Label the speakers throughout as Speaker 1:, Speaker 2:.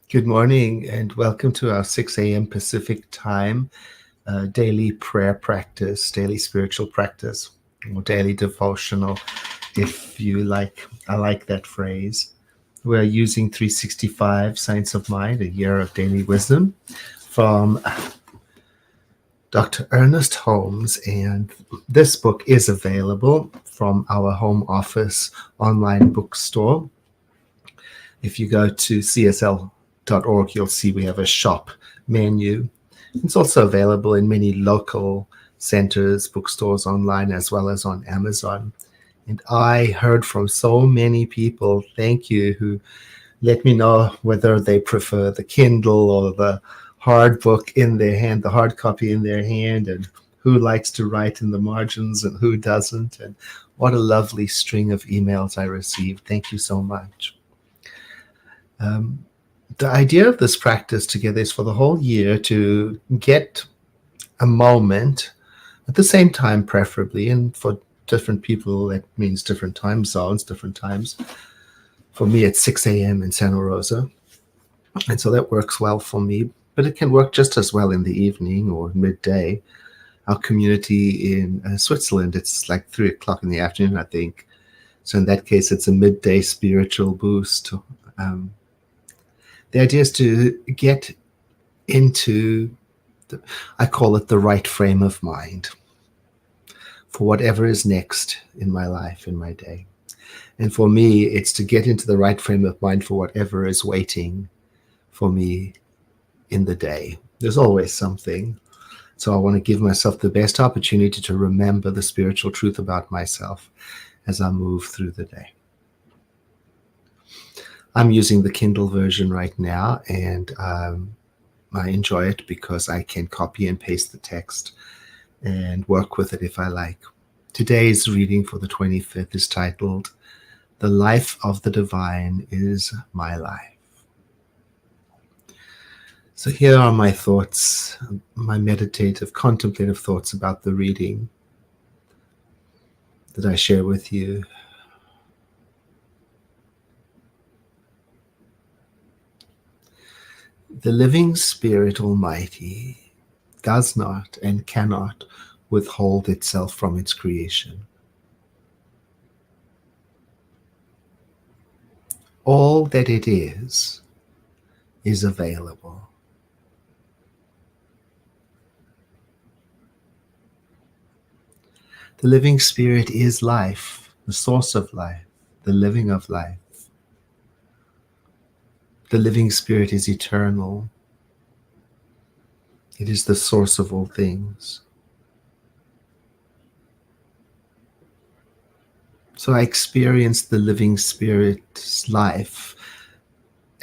Speaker 1: Good morning and welcome to our 6 a.m. Pacific time daily prayer practice, daily spiritual practice, or daily devotional, if you like. I like that phrase. We're using 365 Science of Mind, a year of daily wisdom from Dr. Ernest Holmes. And this book is available from our home office online bookstore. If you go to csl.org, you'll see we have a shop menu. It's also available in many local centers, bookstores online, as well as on Amazon. And I heard from so many people, thank you, who let me know whether they prefer the Kindle or the hard book in their hand, the hard copy in their hand, and who likes to write in the margins and who doesn't. And what a lovely string of emails I received. Thank you so much. The idea of this practice together is for the whole year to get a moment at the same time, preferably, and for different people, that means different time zones, different times. For me, it's 6 a.m. in Santa Rosa, and so that works well for me, but it can work just as well in the evening or midday. Our community in Switzerland, it's like 3 o'clock in the afternoon, I think. So in that case, it's a midday spiritual boost. The idea is to get into, I call it the right frame of mind for whatever is next in my life, in my day. And for me, it's to get into the right frame of mind for whatever is waiting for me in the day. There's always something. So I want to give myself the best opportunity to remember the spiritual truth about myself as I move through the day. I'm using the Kindle version right now, and I enjoy it because I can copy and paste the text and work with it if I like. Today's reading for the 25th is titled, "The Life of the Divine is My Life." So here are my thoughts, my meditative, contemplative thoughts about the reading that I share with you. The living Spirit Almighty does not and cannot withhold itself from its creation. All that it is available. The living Spirit is life, the source of life, the living of life. The living Spirit is eternal. It is the source of all things. So I experience the living Spirit's life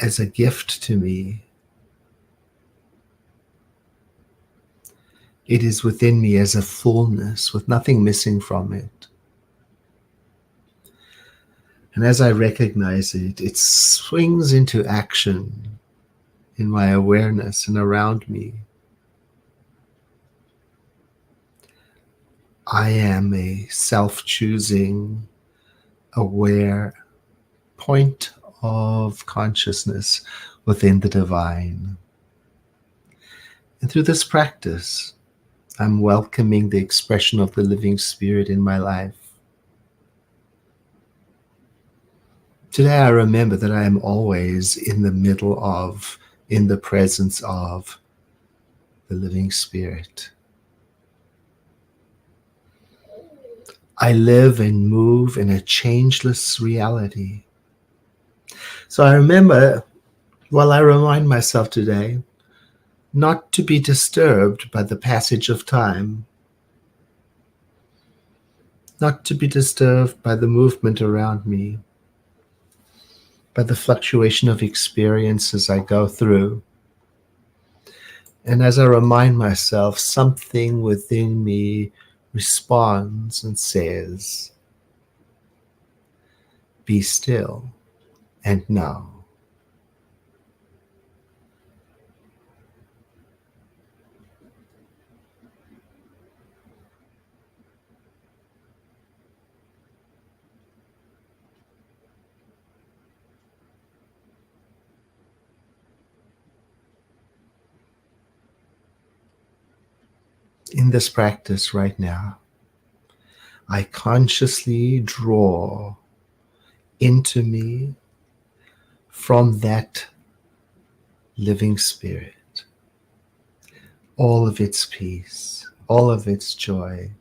Speaker 1: as a gift to me. It is within me as a fullness, with nothing missing from it. And as I recognize it, it swings into action in my awareness and around me. I am a self-choosing, aware point of consciousness within the divine. And through this practice, I'm welcoming the expression of the living Spirit in my life. Today I remember that I am always in the middle of, in the presence of the living Spirit. I live and move in a changeless reality. So I remember, I remind myself today, not to be disturbed by the passage of time, not to be disturbed by the movement around me, by the fluctuation of experiences I go through. And as I remind myself, something within me responds and says, "Be still and know." In this practice right now, I consciously draw into me from that living spirit all of its peace, all of its joy.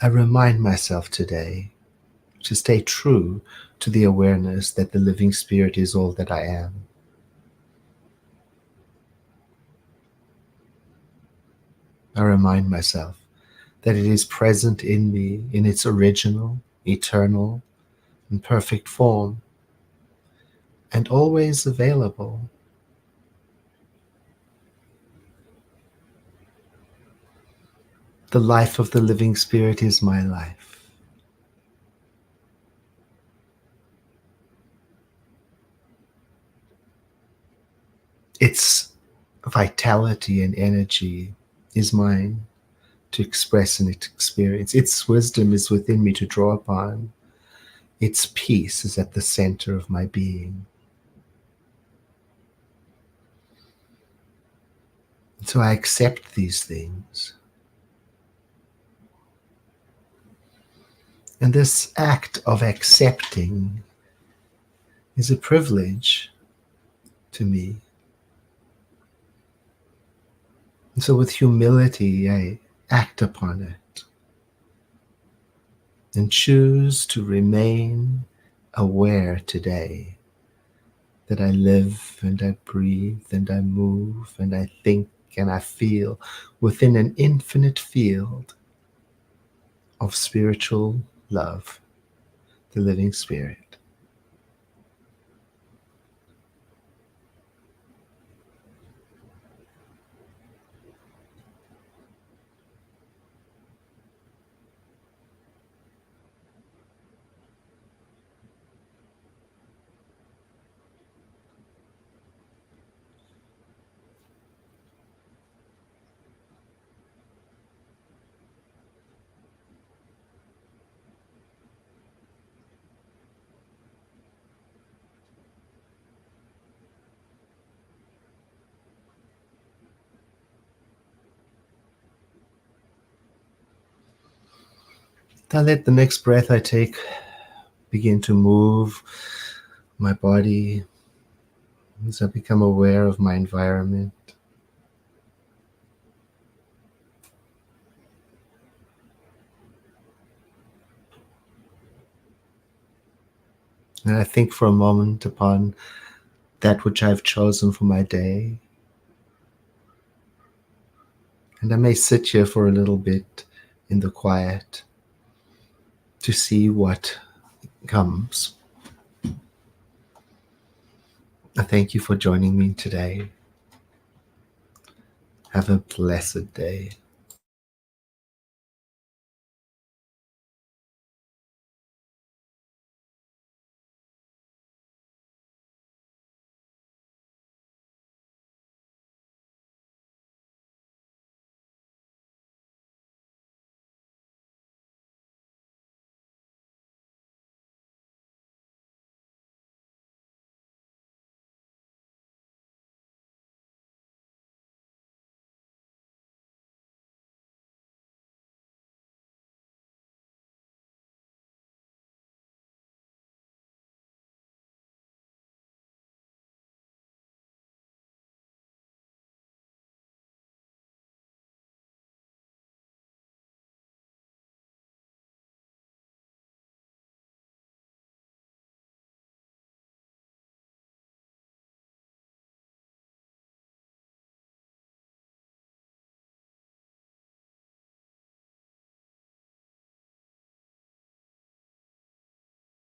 Speaker 1: I remind myself today to stay true to the awareness that the living spirit is all that I am. I remind myself that it is present in me in its original, eternal, and perfect form, and always available. The life of the living spirit is my life. Its vitality and energy is mine to express and experience. Its wisdom is within me to draw upon. Its peace is at the center of my being. So I accept these things. And this act of accepting is a privilege to me. And so with humility, I act upon it and choose to remain aware today that I live and I breathe and I move and I think and I feel within an infinite field of spiritual love, the living spirit. I let the next breath I take begin to move my body as I become aware of my environment. And I think for a moment upon that which I've chosen for my day. And I may sit here for a little bit in the quiet to see what comes. I thank you for joining me today. Have a blessed day.